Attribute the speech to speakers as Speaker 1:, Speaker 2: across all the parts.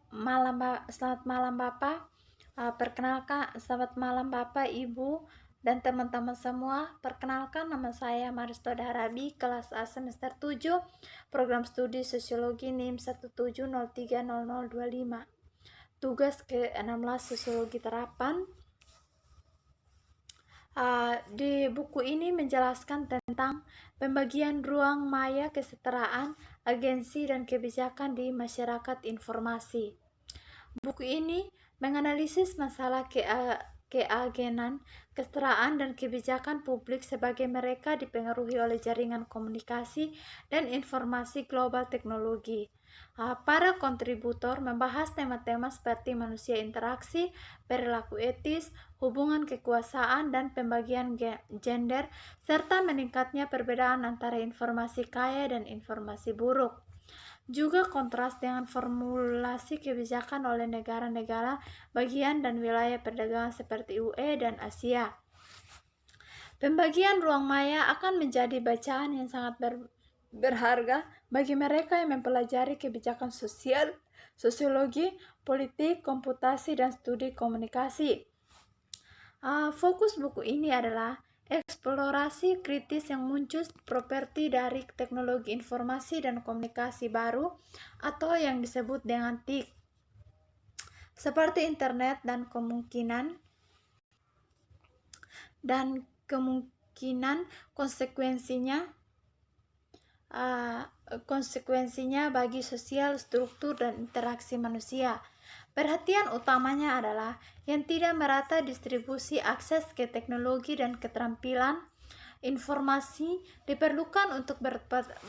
Speaker 1: Selamat malam Bapak. Perkenalkan, selamat malam Bapak, Ibu, dan teman-teman semua. Perkenalkan, nama saya Maristo Darabi, kelas A semester 7, program studi Sosiologi NIM 170300025. Tugas ke-16 Sosiologi Terapan. Di buku ini menjelaskan tentang pembagian ruang maya kesetaraan, agensi, dan kebijakan di masyarakat informasi. Buku ini menganalisis masalah keagenan, kesetaraan, dan kebijakan publik sebagai mereka dipengaruhi oleh jaringan komunikasi dan informasi global teknologi. Para kontributor membahas tema-tema seperti manusia interaksi, perilaku etis, hubungan kekuasaan, dan pembagian gender, serta meningkatnya perbedaan antara informasi kaya dan informasi buruk. Juga kontras dengan formulasi kebijakan oleh negara-negara bagian dan wilayah perdagangan seperti UE dan Asia. Pembagian ruang maya akan menjadi bacaan yang sangat berharga bagi mereka yang mempelajari kebijakan sosial, sosiologi, politik, komputasi, dan studi komunikasi. Fokus buku ini adalah eksplorasi kritis yang muncul properti dari teknologi informasi dan komunikasi baru atau yang disebut dengan TIK, seperti internet dan kemungkinan konsekuensinya bagi sosial, struktur, dan interaksi manusia. Perhatian utamanya adalah yang tidak merata distribusi akses ke teknologi dan keterampilan informasi diperlukan untuk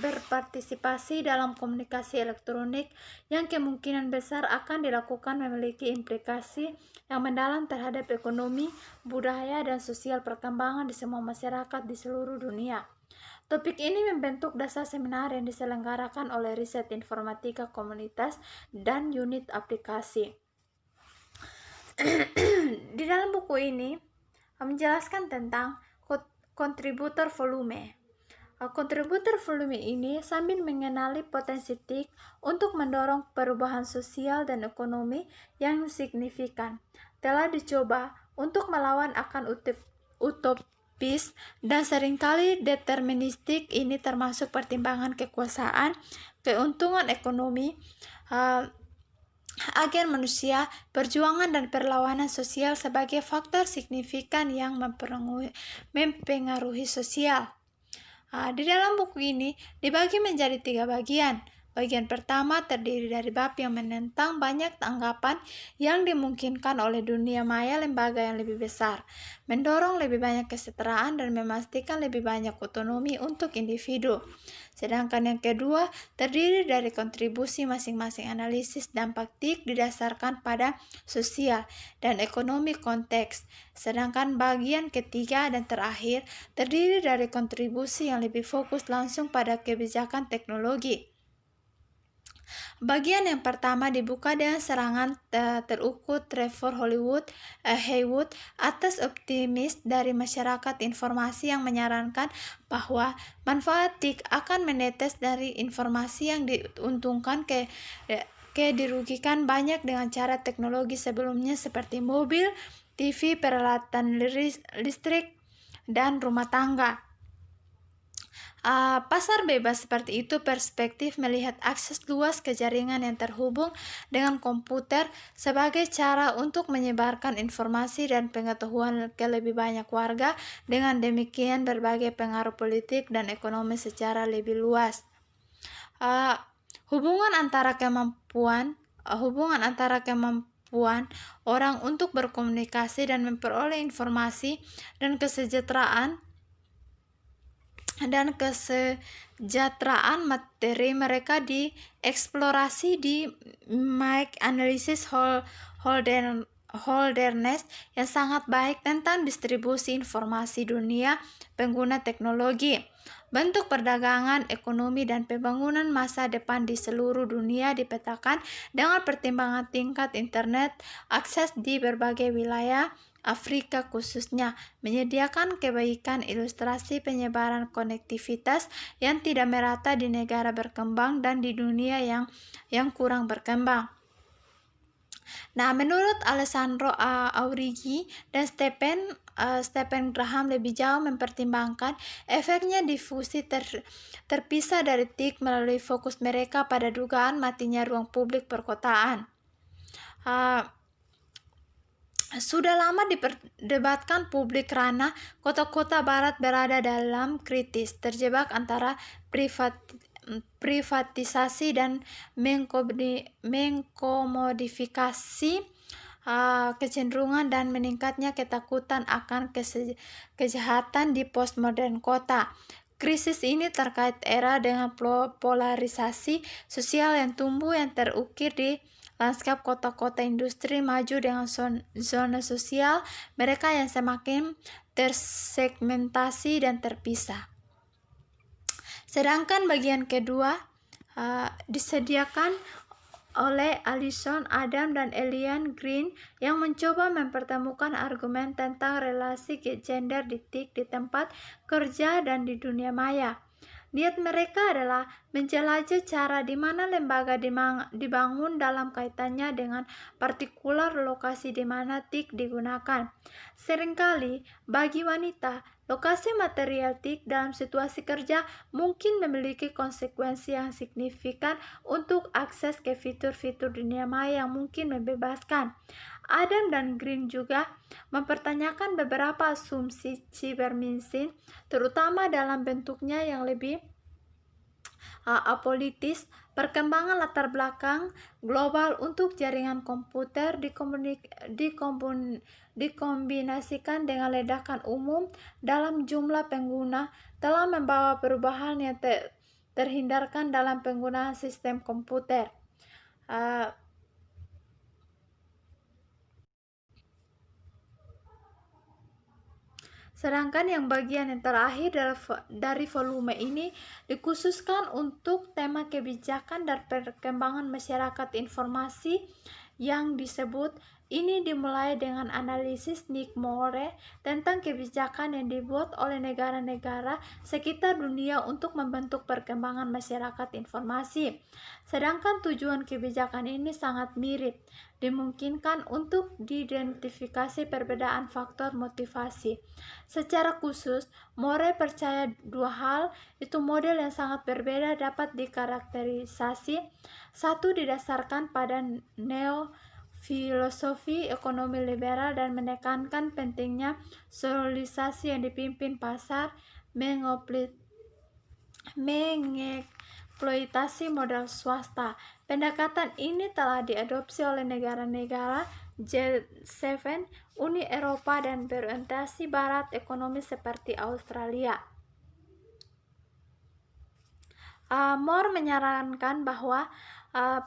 Speaker 1: berpartisipasi dalam komunikasi elektronik yang kemungkinan besar akan dilakukan memiliki implikasi yang mendalam terhadap ekonomi, budaya, dan sosial perkembangan di semua masyarakat di seluruh dunia. Topik ini membentuk dasar seminar yang diselenggarakan oleh Riset Informatika Komunitas dan Unit Aplikasi. Di dalam buku ini menjelaskan tentang kontributor volume. Kontributor volume ini sambil mengenali potensi TIK untuk mendorong perubahan sosial dan ekonomi yang signifikan, telah dicoba untuk melawan akan utopis dan seringkali deterministik ini, termasuk pertimbangan kekuasaan, keuntungan ekonomi, agen manusia, perjuangan, dan perlawanan sosial sebagai faktor signifikan yang mempengaruhi sosial. Di dalam buku ini dibagi menjadi 3 bagian. Bagian pertama terdiri dari bab yang menentang banyak tanggapan yang dimungkinkan oleh dunia maya lembaga yang lebih besar, mendorong lebih banyak kesetaraan, dan memastikan lebih banyak otonomi untuk individu. Sedangkan yang kedua terdiri dari kontribusi masing-masing analisis dampak TIK didasarkan pada sosial dan ekonomi konteks. Sedangkan bagian ketiga dan terakhir terdiri dari kontribusi yang lebih fokus langsung pada kebijakan teknologi. Bagian yang pertama dibuka dengan serangan terukur Trevor Haywood atas optimis dari masyarakat informasi yang menyarankan bahwa manfaat TIK akan menetes dari informasi yang diuntungkan ke dirugikan banyak dengan cara teknologi sebelumnya seperti mobil, TV, peralatan listrik, dan rumah tangga. Pasar bebas seperti itu perspektif melihat akses luas ke jaringan yang terhubung dengan komputer sebagai cara untuk menyebarkan informasi dan pengetahuan ke lebih banyak warga, dengan demikian berbagai pengaruh politik dan ekonomi secara lebih luas. Hubungan antara kemampuan orang untuk berkomunikasi dan memperoleh informasi dan kesejahteraan materi mereka dieksplorasi di Mike Analysis Holderness yang sangat baik tentang distribusi informasi dunia pengguna teknologi, bentuk perdagangan, ekonomi, dan pembangunan masa depan di seluruh dunia dipetakan dengan pertimbangan tingkat internet akses di berbagai wilayah Afrika khususnya, menyediakan kebaikan ilustrasi penyebaran konektivitas yang tidak merata di negara berkembang dan di dunia yang kurang berkembang. Nah, menurut Alessandro Aurigi dan Stephen Graham lebih jauh mempertimbangkan efeknya difusi terpisah dari TIK melalui fokus mereka pada dugaan matinya ruang publik perkotaan. Sudah lama diperdebatkan publik karena kota-kota barat berada dalam kritis, terjebak antara privatisasi dan mengkomodifikasi kecenderungan dan meningkatnya ketakutan akan kejahatan di postmodern kota. Krisis ini terkait era dengan polarisasi sosial yang tumbuh yang terukir di lanskap kota-kota industri maju dengan zona sosial mereka yang semakin tersegmentasi dan terpisah. Sedangkan bagian kedua disediakan oleh Alison Adam dan Elian Green yang mencoba mempertemukan argumen tentang relasi gender di TIK di tempat kerja dan di dunia maya. Niat mereka adalah menjelajah cara di mana lembaga dibangun dalam kaitannya dengan partikular lokasi di mana TIK digunakan. Seringkali, bagi wanita, lokasi material TIK dalam situasi kerja mungkin memiliki konsekuensi yang signifikan untuk akses ke fitur-fitur dunia maya yang mungkin membebaskan. Adam dan Green juga mempertanyakan beberapa asumsi cybermedicine, terutama dalam bentuknya yang lebih apolitis, perkembangan latar belakang global untuk jaringan komputer dikombinasikan dengan ledakan umum dalam jumlah pengguna telah membawa perubahan yang terhindarkan dalam penggunaan sistem komputer. Sedangkan yang bagian yang terakhir dari volume ini dikhususkan untuk tema kebijakan dan perkembangan masyarakat informasi yang disebut. Ini dimulai dengan analisis Nick Moore tentang kebijakan yang dibuat oleh negara-negara sekitar dunia untuk membentuk perkembangan masyarakat informasi. Sedangkan tujuan kebijakan ini sangat mirip, dimungkinkan untuk diidentifikasi perbedaan faktor motivasi. Secara khusus, Moore percaya dua hal itu model yang sangat berbeda dapat dikarakterisasi. Satu, didasarkan pada filosofi ekonomi liberal dan menekankan pentingnya sosialisasi yang dipimpin pasar mengeksploitasi modal swasta. Pendekatan ini telah diadopsi oleh negara-negara G7, Uni Eropa, dan berorientasi barat ekonomi seperti Australia. Moore menyarankan bahwa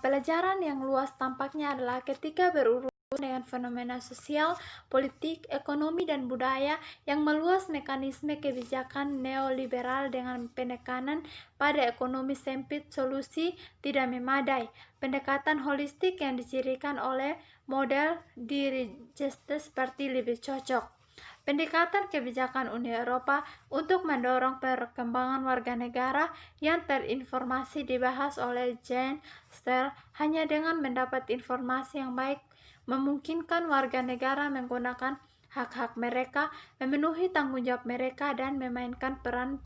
Speaker 1: pelajaran yang luas tampaknya adalah ketika berurusan dengan fenomena sosial, politik, ekonomi, dan budaya yang meluas mekanisme kebijakan neoliberal dengan penekanan pada ekonomi sempit solusi tidak memadai. Pendekatan holistik yang dicirikan oleh model dirigeste seperti lebih cocok. Pendekatan kebijakan Uni Eropa untuk mendorong perkembangan warga negara yang terinformasi dibahas oleh Jane Steele. Hanya dengan mendapat informasi yang baik memungkinkan warga negara menggunakan hak-hak mereka, memenuhi tanggung jawab mereka, dan memainkan peran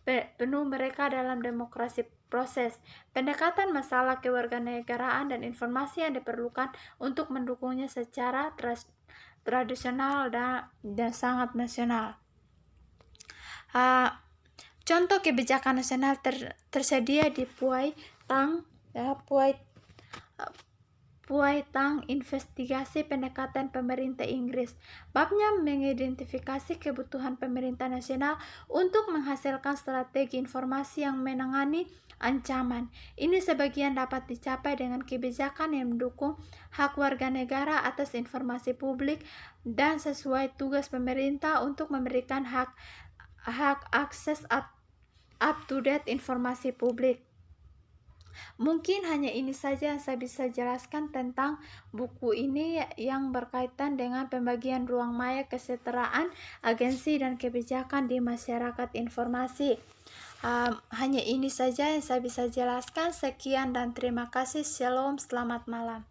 Speaker 1: penuh mereka dalam demokrasi proses. Pendekatan masalah kewarganegaraan dan informasi yang diperlukan untuk mendukungnya secara tradisional dan sangat nasional. Contoh kebijakan nasional tersedia di Puai Tang investigasi pendekatan pemerintah Inggris. Babnya mengidentifikasi kebutuhan pemerintah nasional untuk menghasilkan strategi informasi yang menangani ancaman. Ini sebagian dapat dicapai dengan kebijakan yang mendukung hak warga negara atas informasi publik dan sesuai tugas pemerintah untuk memberikan hak akses up-to-date informasi publik. Mungkin hanya ini saja yang saya bisa jelaskan tentang buku ini yang berkaitan dengan pembagian ruang maya kesetaraan agensi dan kebijakan di masyarakat informasi. Hanya ini saja yang saya bisa jelaskan. Sekian dan terima kasih. Shalom, selamat malam.